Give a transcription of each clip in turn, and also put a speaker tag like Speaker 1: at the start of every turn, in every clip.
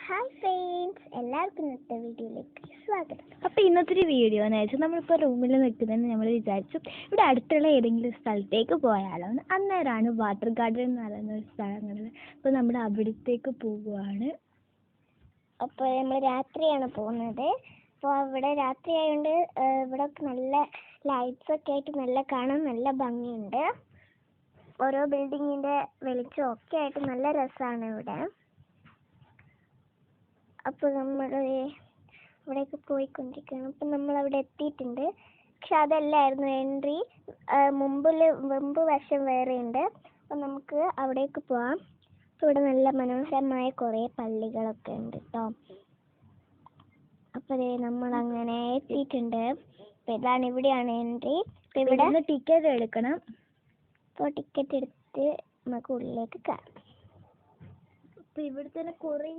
Speaker 1: Hi friends, എല്ലാവർക്കും ഇന്നത്തെ വീഡിയോയിലേക്ക് സ്വാഗതം.
Speaker 2: അപ്പോൾ ഇന്നത്തെ വീഡിയോ എന്ന് വെച്ചാൽ നമ്മളിപ്പോൾ റൂമിൽ നിൽക്കുന്നതെന്ന് നമ്മൾ വിചാരിച്ചു ഇവിടെ അടുത്തുള്ള ഏതെങ്കിലും സ്ഥലത്തേക്ക് പോയാലോ. അന്നേരമാണ് വാട്ടർ ഗാർഡൻ എന്ന് പറയുന്ന ഒരു സ്ഥലങ്ങളിൽ. അപ്പോൾ നമ്മൾ അവിടത്തേക്ക് പോവുകയാണ്.
Speaker 1: അപ്പോൾ നമ്മൾ രാത്രിയാണ് പോകുന്നത്. അപ്പോൾ അവിടെ രാത്രി ആയതുകൊണ്ട് ഇവിടെ നല്ല ലൈറ്റ്സ് ഒക്കെ ആയിട്ട് നല്ല കാണാൻ നല്ല ഭംഗിയുണ്ട്. ഓരോ ബിൽഡിങ്ങിൻ്റെ വെളിച്ചമൊക്കെ ആയിട്ട് നല്ല രസമാണ് ഇവിടെ. അപ്പോൾ നമ്മൾ ഇവിടേക്ക് പോയിക്കൊണ്ടിരിക്കുകയാണ്. അപ്പം നമ്മളവിടെ എത്തിയിട്ടുണ്ട്. പക്ഷെ അതല്ലായിരുന്നു എൻട്രി. മുമ്പ് വശം വേറെ ഉണ്ട്. അപ്പം നമുക്ക് അവിടേക്ക് പോവാം. അപ്പോൾ ഇവിടെ നല്ല മനോഹരമായ കുറേ പള്ളികളൊക്കെ ഉണ്ട് കേട്ടോ. അപ്പോൾ നമ്മളങ്ങനെ എത്തിയിട്ടുണ്ട്. അപ്പോൾ ഇതാണ്, ഇവിടെയാണ് എൻട്രി. അപ്പോൾ ഇവിടെ
Speaker 2: ടിക്കറ്റ് എടുക്കണം.
Speaker 1: അപ്പോൾ ടിക്കറ്റ് എടുത്ത് നമുക്ക് ഉള്ളിലേക്ക് കയറാം.
Speaker 2: അപ്പോൾ ഇവിടെ തന്നെ കുറേ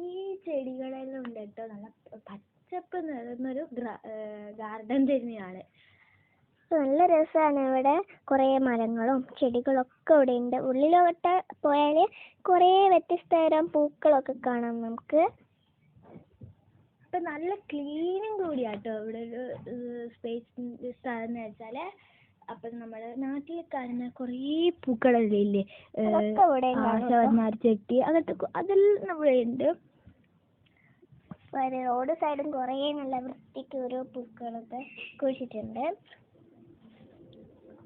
Speaker 2: ചെടികളെല്ലാം ഉണ്ട് കേട്ടോ. നല്ല പച്ചപ്പ് നിറഞ്ഞൊരു ഗാർഡൻ തന്നെയാണ്.
Speaker 1: നല്ല രസമാണ്. ഇവിടെ കുറേ മരങ്ങളും ചെടികളൊക്കെ ഇവിടെ ഉണ്ട്. ഉള്ളിലോട്ട് പോയാൽ കുറേ വ്യത്യസ്ത തരം പൂക്കളൊക്കെ കാണാം നമുക്ക്.
Speaker 2: അപ്പം നല്ല ക്ലീനും കൂടിയാട്ടോ ഇവിടെ ഒരു സ്ഥലം എന്ന് വെച്ചാൽ. അപ്പം നമ്മുടെ നാട്ടിൽ കാണുന്ന കുറേ പൂക്കളല്ലേ ഇല്ലേ, ശവന്മാർ ചെട്ടി അങ്ങനത്തെ അതെല്ലാം ഇവിടെ ഉണ്ട്.
Speaker 1: റോഡ് സൈഡും കുറേ നല്ല വൃത്തിക്ക് ഓരോ പൂക്കളൊക്കെ കുഴിച്ചിട്ടുണ്ട്.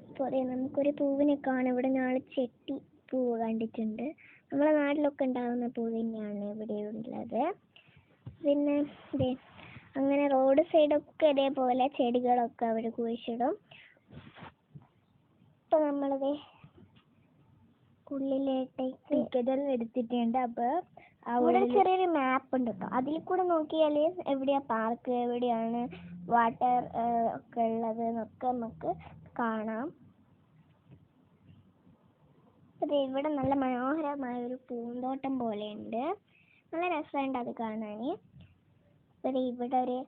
Speaker 1: അപ്പോൾ നമുക്കൊരു പൂവിനെ കാണാം. ഇവിടെ നാളെ ചെട്ടി പൂവ് കണ്ടിട്ടുണ്ട്. നമ്മളെ നാട്ടിലൊക്കെ ഉണ്ടാകുന്ന പൂവ് തന്നെയാണ് ഇവിടെ ഉള്ളത്. പിന്നെ അങ്ങനെ റോഡ് സൈഡൊക്കെ ഇതേപോലെ ചെടികളൊക്കെ അവർ കുഴിച്ചിടും. അപ്പോൾ നമ്മളത് ഉള്ളിലേട്ടേക്ക്
Speaker 2: ടിക്കറ്റെല്ലാം എടുത്തിട്ടുണ്ട്. അപ്പോൾ
Speaker 1: അവിടെ ചെറിയൊരു മാപ്പ് ഉണ്ട് കേട്ടോ. അതിൽ കൂടെ നോക്കിയാൽ എവിടെയാ പാർക്ക്, എവിടെയാണ് വാട്ടർ ഒക്കെ ഉള്ളത് എന്നൊക്കെ നമുക്ക് കാണാം. അതെ, ഇവിടെ നല്ല മനോഹരമായ ഒരു പൂന്തോട്ടം പോലെയുണ്ട്. നല്ല രസമുണ്ട് അത് കാണാൻ. ഇവിടെ ഒരു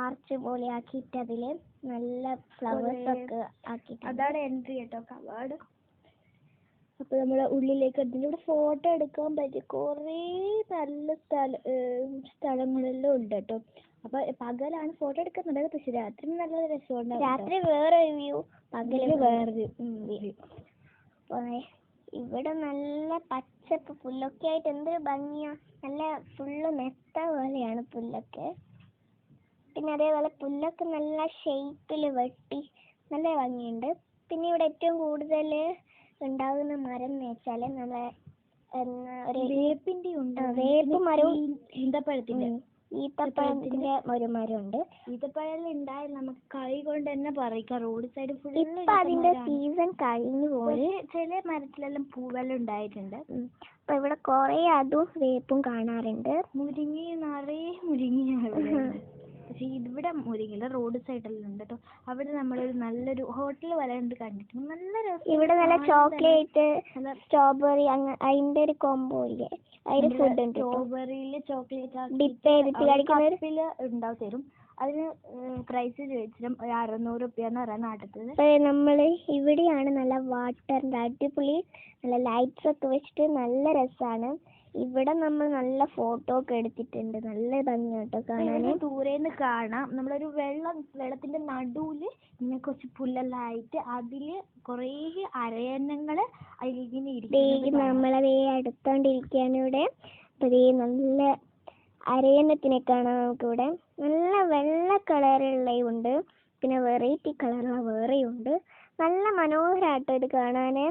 Speaker 1: ആർച്ച് പോലെ ആക്കിയിട്ട് അതിൽ നല്ല ഫ്ലവേഴ്സ് ഒക്കെ ആക്കിയിട്ട്
Speaker 2: അതാണ് എൻട്രി കേട്ടോ, കവാട്. അപ്പോൾ നമ്മൾ ഉള്ളിലേക്ക് ഇവിടെ ഫോട്ടോ എടുക്കാൻ പറ്റിയ കുറേ നല്ല സ്ഥലങ്ങളെല്ലാം ഉണ്ട് കേട്ടോ. അപ്പോൾ പകലാണ് ഫോട്ടോ എടുക്കുന്നുണ്ട്, പക്ഷെ രാത്രി നല്ല രസമുണ്ട്.
Speaker 1: രാത്രി വേറൊരു വ്യൂ, പകല്
Speaker 2: വേറൊരു വ്യൂ.
Speaker 1: അപ്പോൾ ഇവിടെ നല്ല പച്ചപ്പ് പുല്ലൊക്കെ ആയിട്ട് എന്തൊരു ഭംഗിയാ. നല്ല ഫുള്ള് മെത്ത പോലെയാണ് പുല്ലൊക്കെ. പിന്നെ അതേപോലെ പുല്ലൊക്കെ നല്ല ഷേപ്പിൽ വെട്ടി നല്ല ഭംഗിയുണ്ട്. പിന്നെ ഇവിടെ ഏറ്റവും കൂടുതൽ ഉണ്ടാകുന്ന മരം എന്ന് വെച്ചാൽ നമ്മളെ ഒരു
Speaker 2: വേപ്പിൻ്റെ ഉണ്ട്.
Speaker 1: വേപ്പ് മരവും
Speaker 2: ഈത്തപ്പഴത്തിന്റെ
Speaker 1: ഒരു മരമുണ്ട്.
Speaker 2: ഈത്തപ്പഴം ഉണ്ടായാൽ നമുക്ക് കൈ കൊണ്ട് തന്നെ പറിക്കാം. Road side full.
Speaker 1: ഇപ്പൊ അതിന്റെ സീസൺ കഴിഞ്ഞു പോയി.
Speaker 2: ചില മരത്തിലെല്ലാം പൂവെല്ലാം ഉണ്ടായിട്ടുണ്ട്.
Speaker 1: അപ്പൊ ഇവിടെ കൊറേ അതും വേപ്പും കാണാറുണ്ട്.
Speaker 2: മുരിങ്ങി നിറയെ മുരിങ്ങയാണ്. പക്ഷെ ഇവിടെ മുരിങ്ങില്ല, റോഡ് സൈഡെല്ലാം ഉണ്ട് കേട്ടോ. അവിടെ നമ്മളൊരു നല്ലൊരു ഹോട്ടൽ പോലെ ഉണ്ട്, കണ്ടിട്ടുണ്ട്. നല്ല രസം. ഇവിടെ നല്ല ചോക്ലേറ്റ്,
Speaker 1: സ്ട്രോബെറി അതിന്റെ ഒരു കോംബോ ഇല്ലേ, അതിന് ഫുഡ് ഉണ്ട്.
Speaker 2: സ്ട്രോബെറിയില് ചോക്ലേറ്റ്
Speaker 1: ഡിപ്പ് ചെയ്തിട്ട് കഴിക്കുന്നതിൽ
Speaker 2: ഉണ്ടാവും തരും. അതിന് പ്രൈസ് ചോദിച്ചിട്ടും 600 രൂപയെന്ന് പറയാൻ നാട്ടിൽ.
Speaker 1: നമ്മള് ഇവിടെയാണ് നല്ല വാട്ടറിന്റെ അടിപൊളി നല്ല ലൈറ്റ്സ് ഒക്കെ വെച്ചിട്ട് നല്ല രസമാണ്. ഇവിടെ നമ്മൾ നല്ല ഫോട്ടോ ഒക്കെ എടുത്തിട്ടുണ്ട്. നല്ല ഭംഗിയാട്ടോ കാണാൻ.
Speaker 2: ദൂരേന്ന് കാണാം നമ്മളൊരു വെള്ളത്തിന്റെ നടുവില് ഇങ്ങനെ കുറച്ച് പുല്ലെല്ലാം ആയിട്ട് അതില് കുറേ അരയന്നങ്ങള് അതിലിങ്ങനെ ഇരിക്കും.
Speaker 1: നമ്മളതേ അടുത്തോണ്ടിരിക്കുകയാണ് ഇവിടെ. അപ്പൊ നല്ല അരയന്നത്തിനെ കാണാം നമുക്കിവിടെ. നല്ല വെള്ള കളറുള്ളതുണ്ട്, പിന്നെ വെറൈറ്റി കളറുള്ള വേറെയുണ്ട്. നല്ല മനോഹരമായിട്ടോ ഇത് കാണാന്.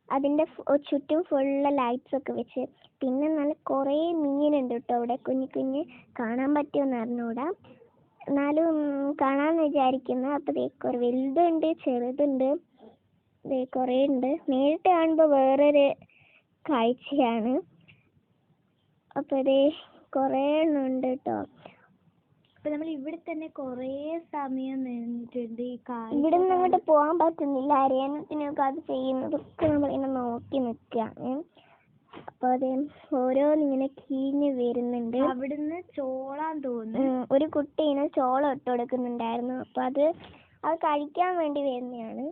Speaker 1: അതിന്റെ ചുറ്റും ഫുള്ള് ലൈറ്റ്സ് ഒക്കെ വെച്ച്. പിന്നെ നല്ല കുറേ മീനുണ്ട് കേട്ടോ അവിടെ, കുഞ്ഞു കാണാൻ പറ്റുമെന്ന് അറിഞ്ഞൂടാ, എന്നാലും കാണാമെന്ന് വിചാരിക്കുന്നു. അപ്പോൾ വലുതുണ്ട്, ചെറുതുണ്ട്, കുറേ ഉണ്ട്. നേരിട്ട് കാണുമ്പോൾ വേറൊരു കാഴ്ചയാണ്. അപ്പോൾ കുറേ എണ്ണം ഉണ്ട് കേട്ടോ.
Speaker 2: അപ്പൊ നമ്മൾ ഇവിടെ തന്നെ കുറേ സമയം നിന്നിട്ടുണ്ട്.
Speaker 1: ഇവിടെ നിന്ന് അങ്ങോട്ട് പോകാൻ പറ്റുന്നില്ല. അരയന്നത്തിനൊക്കെ അത് ചെയ്യുന്നതൊക്കെ നമ്മളിങ്ങനെ നോക്കി നിൽക്കുകയാണ്. അപ്പോൾ ഓരോന്നിങ്ങനെ കീഞ്ഞ് വരുന്നുണ്ട്.
Speaker 2: അവിടുന്ന് ചോളാൻ തോന്നുന്നു.
Speaker 1: ഒരു കുട്ടി ഇങ്ങനെ ചോളം ഇട്ട് കൊടുക്കുന്നുണ്ടായിരുന്നു. അപ്പോൾ അത് കഴിക്കാൻ വേണ്ടി വരുന്നതാണ്.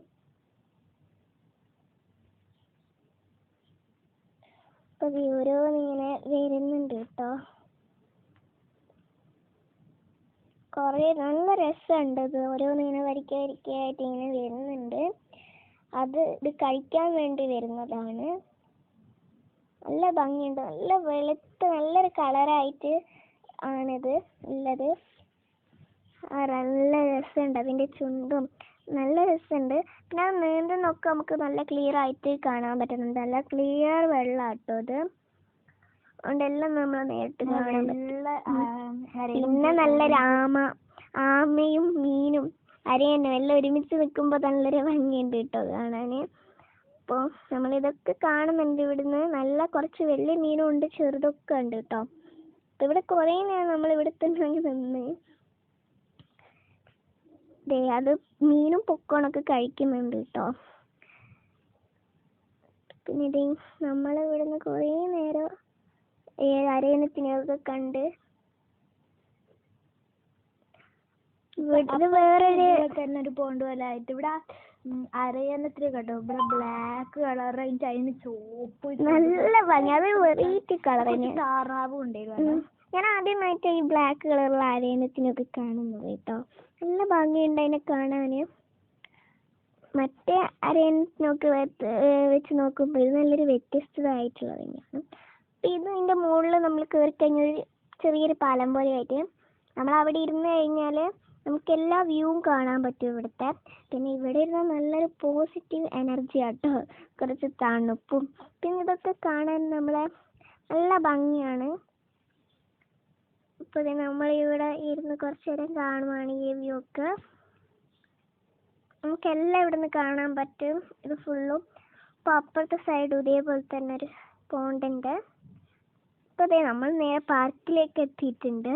Speaker 1: അപ്പൊ ഓരോന്നിങ്ങനെ വരുന്നുണ്ട് കേട്ടോ. കൊറേ നല്ല രസമുണ്ട്. ഇത് ഓരോന്നിങ്ങനെ വരിക്കയായിട്ട് ഇങ്ങനെ വരുന്നുണ്ട്. ഇത് കഴിക്കാൻ വേണ്ടി വരുന്നതാണ്. നല്ല ഭംഗിയുണ്ട്. നല്ല വെളുത്ത് നല്ലൊരു കളറായിട്ട് ആണിത് ഉള്ളത്. നല്ല രസമുണ്ട്. അതിന്റെ ചുണ്ടും നല്ല രസമുണ്ട്. പിന്നെ ആ നീണ്ടുന്നൊക്കെ നമുക്ക് നല്ല ക്ലിയർ ആയിട്ട് കാണാൻ പറ്റുന്നുണ്ട്. നല്ല ക്ലിയർ വെള്ളാട്ടോ ഇത്. അതുകൊണ്ടെല്ലാം നമ്മൾ നേരിട്ട് കാണാൻ പറ്റും. പിന്നെ നല്ലൊരു ആമയും മീനും അരയനും എല്ലാം ഒരുമിച്ച് നിൽക്കുമ്പോൾ നല്ലൊരു ഭംഗിയുണ്ട് കേട്ടോ കാണാന്. അപ്പോൾ നമ്മളിതൊക്കെ കാണുന്നുണ്ട് ഇവിടുന്ന്. നല്ല കുറച്ച് വലിയ മീനും ഉണ്ട്, ചെറുതൊക്കെ ഉണ്ട് കേട്ടോ. അപ്പം ഇവിടെ കുറേ നേരം നമ്മൾ ഇവിടെ തന്നെ നിന്ന് അത് മീനും പൊക്കോണൊക്കെ കഴിക്കുന്നുണ്ട് കേട്ടോ. പിന്നെ ഇത് നമ്മളിവിടുന്ന് കുറേ നേരം അരയണത്തിനെയൊക്കെ കണ്ട്
Speaker 2: ഒരു പോണ്ട് പോലെ ആയിട്ട് ഇവിടെ അരയണത്തിന് കേട്ടോ. ഇവിടെ ബ്ലാക്ക് കളറായിട്ട് അതിന് ചോപ്പ്
Speaker 1: നല്ല ഭംഗി. അത് വെറൈറ്റി കളർ
Speaker 2: താറാവും ഉണ്ടായിരുന്നു.
Speaker 1: ഞാൻ ആദ്യമായിട്ട് ഈ ബ്ലാക്ക് കളറുള്ള അരയണത്തിനൊക്കെ കാണുന്നത് കേട്ടോ. നല്ല ഭംഗിയുണ്ട് അതിനെ കാണാന്. മറ്റേ അരയണത്തിനൊക്കെ വെച്ച് നോക്കുമ്പോൾ ഇത് നല്ലൊരു വ്യത്യസ്തമായിട്ടുള്ളത് തന്നെയാണ്. അപ്പം ഇത് ഇതിൻ്റെ മുകളിൽ നമ്മൾ കയറി കഴിഞ്ഞാൽ ചെറിയൊരു പാലം പോലെ ആയിട്ട് നമ്മൾ അവിടെ ഇരുന്ന് കഴിഞ്ഞാൽ നമുക്ക് എല്ലാ വ്യൂവും കാണാൻ പറ്റും ഇവിടുത്തെ. പിന്നെ ഇവിടെ ഇരുന്നാൽ നല്ലൊരു പോസിറ്റീവ് എനർജി ആട്ടോ. കുറച്ച് തണുപ്പും പിന്നെ ഇതൊക്കെ കാണാൻ നമ്മളെ നല്ല ഭംഗിയാണ്. ഇപ്പോൾ നമ്മളിവിടെ ഇരുന്ന് കുറച്ച് നേരം കാണുവാണ് ഈ വ്യൂ ഒക്കെ. നമുക്കെല്ലാം ഇവിടെ നിന്ന് കാണാൻ പറ്റും. ഇത് ഫുള്ളും. അപ്പോൾ അപ്പുറത്തെ സൈഡും ഇതേപോലെ തന്നെ ഒരു പോണ്ടുണ്ട്. അപ്പോൾ നമ്മൾ നേരെ പാർക്കിലേക്ക് എത്തിയിട്ടുണ്ട്.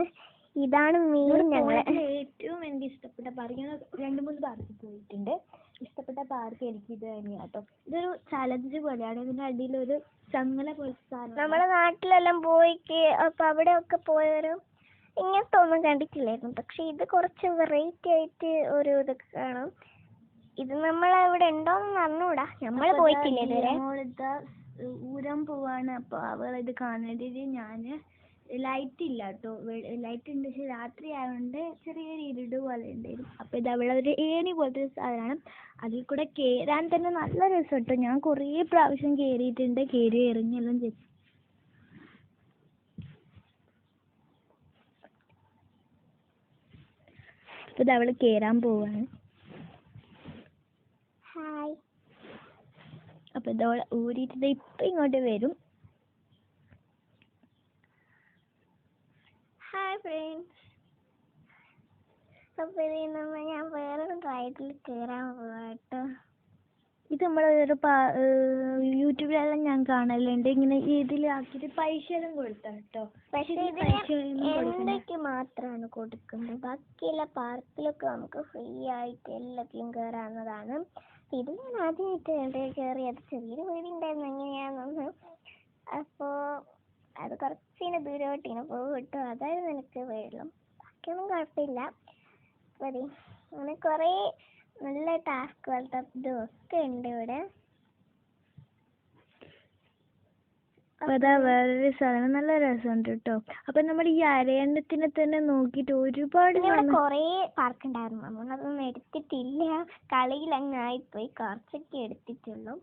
Speaker 1: ഇതാണ് മെയിൻ ഞങ്ങളെ
Speaker 2: ഏറ്റവും എനിക്ക് ഇഷ്ടപ്പെട്ട പാർക്ക്. ഞാൻ 2-3 പാർക്കിൽ പോയിട്ടുണ്ട്. ഇഷ്ടപ്പെട്ട പാർക്ക് എനിക്ക് ഇത് തന്നെയാണ് കേട്ടോ. ഇതൊരു ചലഞ്ച് പോലെയാണ്. ഇതിൻ്റെ അടിയിലൊരു ചങ്ങല പോലത്തെ സാധനം.
Speaker 1: നമ്മുടെ നാട്ടിലെല്ലാം പോയിക്ക് അപ്പം അവിടെയൊക്കെ പോയവരും ഇങ്ങനത്തെ ഒന്നും കണ്ടിട്ടില്ലായിരുന്നു. പക്ഷെ ഇത് കുറച്ച് വെറൈറ്റി ആയിട്ട് ഒരു ഇതൊക്കെ കാണാം. ഇത് നമ്മളവിടെ ഉണ്ടോയെന്ന് അറിഞ്ഞൂടാ. നമ്മൾ പോയിട്ടില്ല ഇതുവരെ.
Speaker 2: ഊരം പോവാണ്. അപ്പോൾ അവൾ ഇത് കാണേണ്ടത് ഞാൻ ലൈറ്റ് ഇല്ല കേട്ടോ. ലൈറ്റ് ഉണ്ട്, പക്ഷെ രാത്രി ആയതുകൊണ്ട് ചെറിയൊരു ഇരുട് പോലെ ഉണ്ടായിരുന്നു. അപ്പോൾ ഇത് അവിടെ ഒരു ഏണി പോലത്തെ ഒരു സാധനമാണ്. അതിൽ കൂടെ കയറാൻ തന്നെ നല്ല രസം കേട്ടോ. ഞാൻ കുറേ പ്രാവശ്യം കയറിയിട്ടുണ്ട്. കയറി ഇറങ്ങിയെല്ലാം ചെയ്തു. അപ്പോൾ ഇത് അവൾ കയറാൻ പോവാണ്.
Speaker 1: ഹായ്.
Speaker 2: അപ്പോൾ ഇതോടെ ഊരിയിട്ട് ഇപ്പം ഇങ്ങോട്ട് വരും.
Speaker 1: Hi friends. അപ്പോൾ ഞാൻ വേറൊരു റൈഡിൽ കയറാൻ പോവാം കേട്ടോ.
Speaker 2: ഇത് നമ്മളൊരു യൂട്യൂബിലെല്ലാം ഞാൻ കാണലുണ്ട്. ഇങ്ങനെ ഇതിലാക്കിയിട്ട് പൈസ എല്ലാം കൊടുത്താൽ കേട്ടോ.
Speaker 1: പക്ഷേ എന്തൊക്കെ മാത്രമാണ് കൊടുക്കുന്നത്. ബാക്കിയുള്ള പാർക്കിലൊക്കെ നമുക്ക് ഫ്രീ ആയിട്ട് എല്ലാത്തിലും കയറാവുന്നതാണ്. ഇത് ഞാൻ ആദ്യമായിട്ട് കയറിയത്. ചെറിയൊരു വീടുണ്ടായിരുന്നു എങ്ങനെയാണെന്ന്. അപ്പോൾ അത് കുറച്ചിങ്ങനെ ദൂരോട്ട് ഇങ്ങനെ പോകും കേട്ടോ. അതായിരുന്നു എനിക്ക് വെള്ളം. ബാക്കിയൊന്നും കുഴപ്പമില്ല. മതി. അങ്ങനെ കുറേ നല്ല ടാസ്ക് പോലത്തെ ഇതൊക്കെ ഉണ്ട് ഇവിടെ.
Speaker 2: അതാ വേറൊരു സാധനം നല്ല രസമുണ്ട് കേട്ടോ. അപ്പൊ നമ്മൾ ഈ അരയണ്ണത്തിനെ തന്നെ നോക്കിയിട്ട് ഒരുപാട്
Speaker 1: കുറേ പാർക്ക് ഉണ്ടായിരുന്നു. നമ്മളതൊന്നും എടുത്തിട്ടില്ല. കളിയിൽ അങ്ങ് ആയിപ്പോയി. കുറച്ചൊക്കെ എടുത്തിട്ടുള്ളൂ.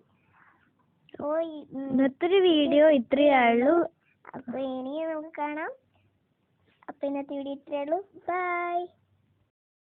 Speaker 2: ഇന്നത്തെ ഒരു വീഡിയോ ഇത്രയേ ഉള്ളൂ.
Speaker 1: അപ്പൊ ഇനിയും നമുക്ക് കാണാം. അപ്പൊ ഇന്നത്തെ വീഡിയോ ഇത്രയേ ഉള്ളൂ. ബൈ.